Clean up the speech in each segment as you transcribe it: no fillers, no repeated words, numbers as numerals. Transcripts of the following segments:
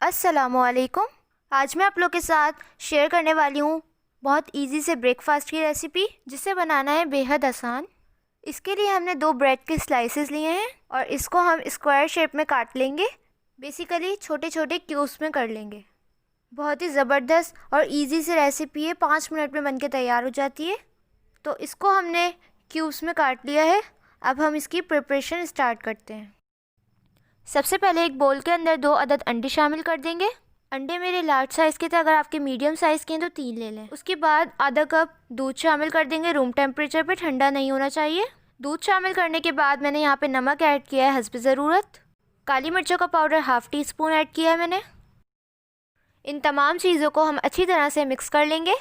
अस्सलामुअलैकुम। आज मैं आप लोग के साथ शेयर करने वाली हूँ बहुत इजी से ब्रेकफास्ट की रेसिपी, जिसे बनाना है बेहद आसान। इसके लिए हमने 2 ब्रेड के स्लाइसेस लिए हैं और इसको हम स्क्वायर शेप में काट लेंगे। बेसिकली छोटे छोटे क्यूब्स में कर लेंगे। बहुत ही ज़बरदस्त और इजी से रेसिपी है, 5 मिनट में बनके तैयार हो जाती है। तो इसको हमने क्यूब्स में काट लिया है। अब हम इसकी प्रिपरेशन स्टार्ट करते हैं। सबसे पहले एक बोल के अंदर 2 अदद अंडे शामिल कर देंगे। अंडे मेरे लार्ज साइज़ के थे, अगर आपके मीडियम साइज़ के हैं तो 3 ले लें। उसके बाद आधा कप दूध शामिल कर देंगे, रूम टेम्परेचर पे, ठंडा नहीं होना चाहिए। दूध शामिल करने के बाद मैंने यहाँ पे नमक ऐड किया है हस्ब ज़रूरत। काली मिर्चों का powder half tea spoon add किया है मैंने। इन तमाम चीज़ों को हम अच्छी तरह से मिक्स कर लेंगे।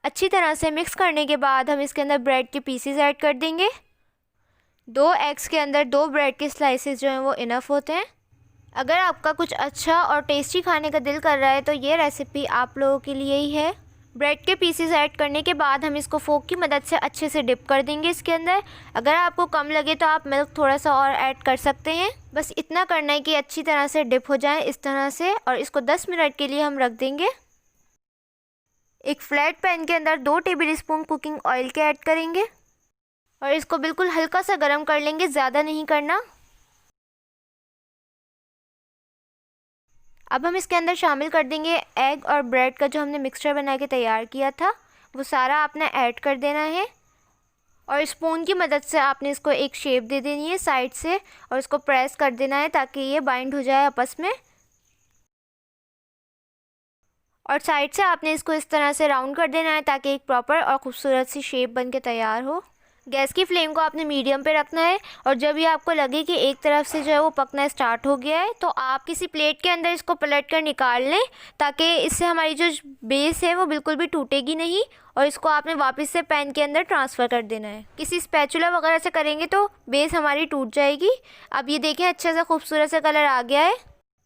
अच्छी तरह से मिक्स करने के बाद हम इसके अंदर ब्रेड के पीसेस ऐड कर देंगे। 2 एग्स के अंदर 2 ब्रेड के स्लाइसेस जो हैं वो इनफ होते हैं। अगर आपका कुछ अच्छा और टेस्टी खाने का दिल कर रहा है तो ये रेसिपी आप लोगों के लिए ही है। ब्रेड के पीसेस ऐड करने के बाद हम इसको फोक की मदद से अच्छे से डिप कर देंगे इसके अंदर। अगर आपको कम लगे तो आप मिल्क थोड़ा सा और ऐड कर सकते हैं। बस इतना करना है कि अच्छी तरह से डिप हो जाए इस तरह से, और इसको 10 मिनट के लिए हम रख देंगे। एक फ्लैट पैन के अंदर 2 टेबल स्पून कुकिंग ऑयल के ऐड करेंगे और इसको बिल्कुल हल्का सा गर्म कर लेंगे, ज़्यादा नहीं करना। अब हम इसके अंदर शामिल कर देंगे एग और ब्रेड का जो हमने मिक्सचर बना के तैयार किया था, वो सारा आपने ऐड कर देना है। और स्पून की मदद से आपने इसको एक शेप दे देनी है साइड से, और इसको प्रेस कर देना है ताकि ये बाइंड हो जाए आपस में। और साइड से आपने इसको इस तरह से राउंड कर देना है ताकि एक प्रॉपर और ख़ूबसूरत सी शेप बन के तैयार हो। गैस की फ्लेम को आपने मीडियम पे रखना है, और जब ये आपको लगे कि एक तरफ से जो है वो पकना स्टार्ट हो गया है तो आप किसी प्लेट के अंदर इसको पलट कर निकाल लें, ताकि इससे हमारी जो बेस है वो बिल्कुल भी टूटेगी नहीं। और इसको आपने वापस से पैन के अंदर ट्रांसफ़र कर देना है। किसी स्पैचुला वगैरह से करेंगे तो बेस हमारी टूट जाएगी। अब ये देखें, अच्छा सा खूबसूरत सा कलर आ गया है।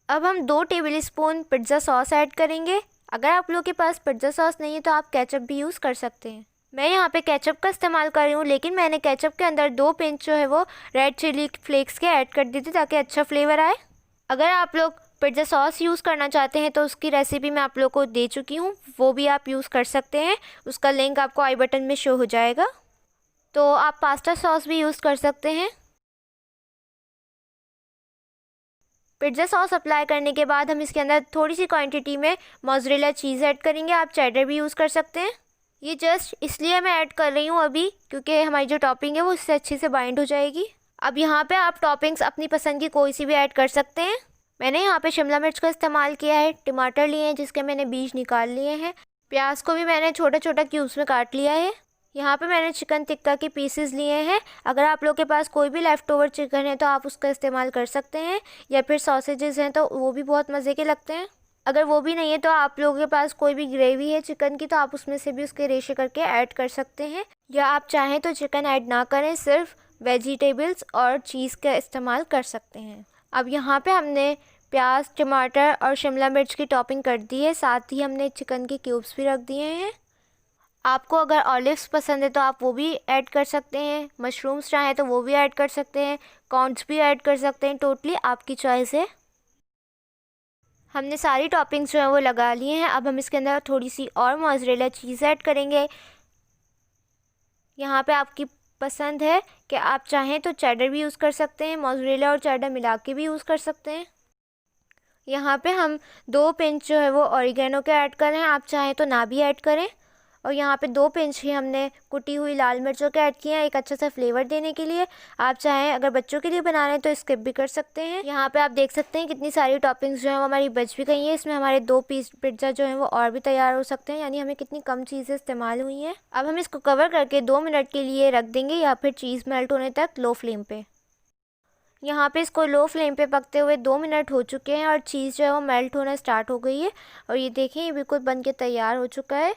अब हम 2 table spoon pizza sauce add करेंगे। अगर आप लोगों के पास पिज़्ज़ा सॉस नहीं है तो आप केचप भी यूज़ कर सकते हैं। मैं यहाँ पे केचप का इस्तेमाल कर रही हूँ, लेकिन मैंने केचप के अंदर 2 पिंच जो है वो रेड चिली फ्लेक्स के ऐड कर दी थी ताकि अच्छा फ्लेवर आए। अगर आप लोग पिज़्ज़ा सॉस यूज़ करना चाहते हैं तो उसकी रेसिपी मैं आप लोग को दे चुकी हूँ, वो भी आप यूज़ कर सकते हैं। उसका लिंक आपको आई बटन में शो हो जाएगा। तो आप पास्ता सॉस भी यूज़ कर सकते हैं। पिज़्ज़ा सॉस अप्लाई करने के बाद हम इसके अंदर थोड़ी सी क्वांटिटी में मोज़रेला चीज़ ऐड करेंगे। आप चेडर भी यूज़ कर सकते हैं। ये जस्ट इसलिए मैं ऐड कर रही हूँ अभी क्योंकि हमारी जो टॉपिंग है वो इससे अच्छे से बाइंड हो जाएगी। अब यहाँ पे आप टॉपिंग्स अपनी पसंद की कोई सी भी ऐड कर सकते हैं। मैंने यहाँ पे शिमला मिर्च का इस्तेमाल किया है, टमाटर लिए हैं जिसके मैंने बीज निकाल लिए हैं, प्याज को भी मैंने छोटा छोटा क्यूब्स में काट लिया है। यहाँ पे मैंने चिकन टिक्का के पीसेस लिए हैं। अगर आप लोग के पास कोई भी लेफ़्ट ओवर चिकन है तो आप उसका इस्तेमाल कर सकते हैं, या फिर सॉसेजेस हैं तो वो भी बहुत मज़े के लगते हैं। अगर वो भी नहीं है तो आप लोगों के पास कोई भी ग्रेवी है चिकन की तो आप उसमें से भी उसके रेशे करके ऐड कर सकते हैं, या आप चाहें तो चिकन ऐड ना करें, सिर्फ वेजिटेबल्स और चीज़ का इस्तेमाल कर सकते हैं। अब यहाँ पे हमने प्याज, टमाटर और शिमला मिर्च की टॉपिंग कर दी है, साथ ही हमने चिकन के क्यूब्स भी रख दिए हैं। आपको अगर ऑलिव्स पसंद है तो आप वो भी ऐड कर सकते हैं, मशरूम्स चाहें तो वो भी ऐड कर सकते हैं, कॉर्न्स भी ऐड कर सकते हैं, टोटली आपकी चॉइस है। हमने सारी टॉपिंग्स जो है वो लगा लिए हैं। अब हम इसके अंदर थोड़ी सी और मोज़रेला चीज़ ऐड करेंगे। यहाँ पे आपकी पसंद है कि आप चाहें तो चेडर भी यूज़ कर सकते हैं, मोज़रेला और चेडर मिला के भी यूज़ कर सकते हैं। यहाँ पे हम 2 पिंच जो है वो ऑरिगेनो के ऐड कर रहे हैं, आप चाहें तो ना भी ऐड करें। और यहाँ पे 2 पिंच ही हमने कुटी हुई लाल मिर्चों के ऐड किए हैं, एक अच्छा सा फ्लेवर देने के लिए। आप चाहें अगर बच्चों के लिए बना रहे हैं तो स्किप भी कर सकते हैं। यहाँ पे आप देख सकते हैं कितनी सारी टॉपिंग्स जो है वो हमारी बच भी गई हैं। इसमें हमारे 2 पीस पिज़्ज़ा जो है वो और भी तैयार हो सकते हैं, यानी हमें कितनी कम चीज़ें इस्तेमाल हुई हैं। अब हम इसको कवर करके 2 मिनट के लिए रख देंगे, या फिर चीज़ मेल्ट होने तक लो फ्लेम पे। यहाँ पे इसको लो फ्लेम पे पकते हुए 2 मिनट हो चुके हैं और चीज़ जो है वो मेल्ट होना स्टार्ट हो गई है, और ये देखें ये बिल्कुल बन के तैयार हो चुका है।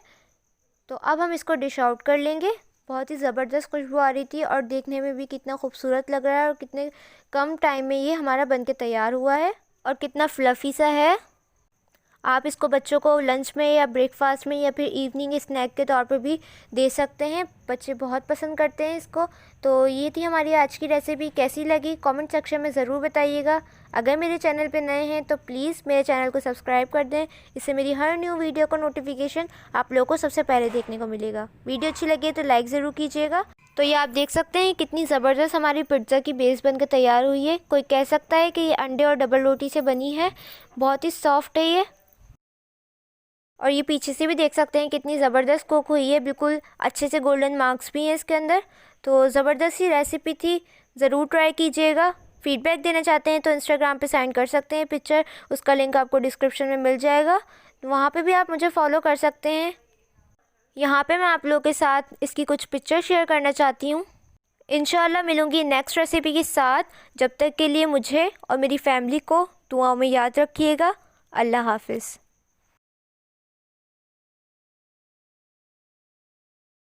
तो अब हम इसको डिश आउट कर लेंगे। बहुत ही ज़बरदस्त खुशबू आ रही थी और देखने में भी कितना खूबसूरत लग रहा है, और कितने कम टाइम में ये हमारा बन के तैयार हुआ है और कितना फ्लफ़ी सा है। आप इसको बच्चों को लंच में या ब्रेकफास्ट में या फिर इवनिंग स्नैक के तौर पर भी दे सकते हैं। बच्चे बहुत पसंद करते हैं इसको। तो ये थी हमारी आज की रेसिपी। कैसी लगी कमेंट सेक्शन में ज़रूर बताइएगा। अगर मेरे चैनल पे नए हैं तो प्लीज़ मेरे चैनल को सब्सक्राइब कर दें। इससे मेरी हर न्यू वीडियो का नोटिफिकेशन आप लोगों को सबसे पहले देखने को मिलेगा। वीडियो अच्छी लगी तो लाइक ज़रूर कीजिएगा। तो ये आप देख सकते हैं कितनी ज़बरदस्त हमारी पिज़्ज़ा की बेस बनकर तैयार हुई है। कोई कह सकता है कि ये अंडे और डबल रोटी से बनी है। बहुत ही सॉफ्ट है ये। और ये पीछे से भी देख सकते हैं कितनी ज़बरदस्त कुक हुई है। बिल्कुल अच्छे से गोल्डन मार्क्स भी हैं इसके अंदर। तो ज़बरदस्त सी रेसिपी थी, ज़रूर ट्राई कीजिएगा। फीडबैक देना चाहते हैं तो इंस्टाग्राम पे सेंड कर सकते हैं पिक्चर, उसका लिंक आपको डिस्क्रिप्शन में मिल जाएगा। वहाँ पे भी आप मुझे फॉलो कर सकते हैं। यहाँ पे मैं आप लोगों के साथ इसकी कुछ पिक्चर शेयर करना चाहती हूँ। इंशाल्लाह मिलूँगी नेक्स्ट रेसिपी के साथ। जब तक के लिए मुझे और मेरी फैमिली को दुआओं में याद रखिएगा। अल्लाह हाफिज़।